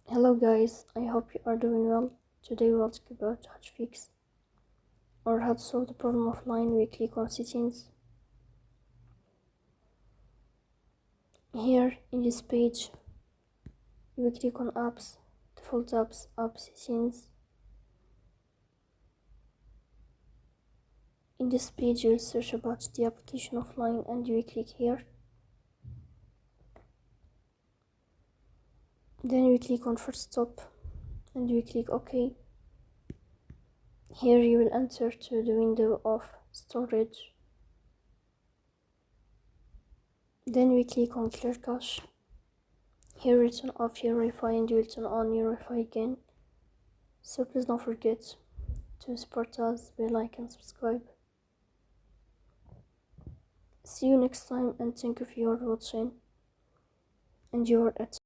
Hello guys, I hope you are doing well. Today we'll talk about how to fix or how to solve the problem of line we click on settings. Here in this page, you will click on apps, default apps, app settings. In this page you will search about the application of line and you will click here. Then you will click on first stop and you will click OK. Here you will enter to the window of storage. Then we click on clear cache. Here you turn off your Wi-Fi and you will turn on your Wi-Fi again. So please don't forget to support us, bell icon, subscribe. See you next time and thank you for your watching and your attention.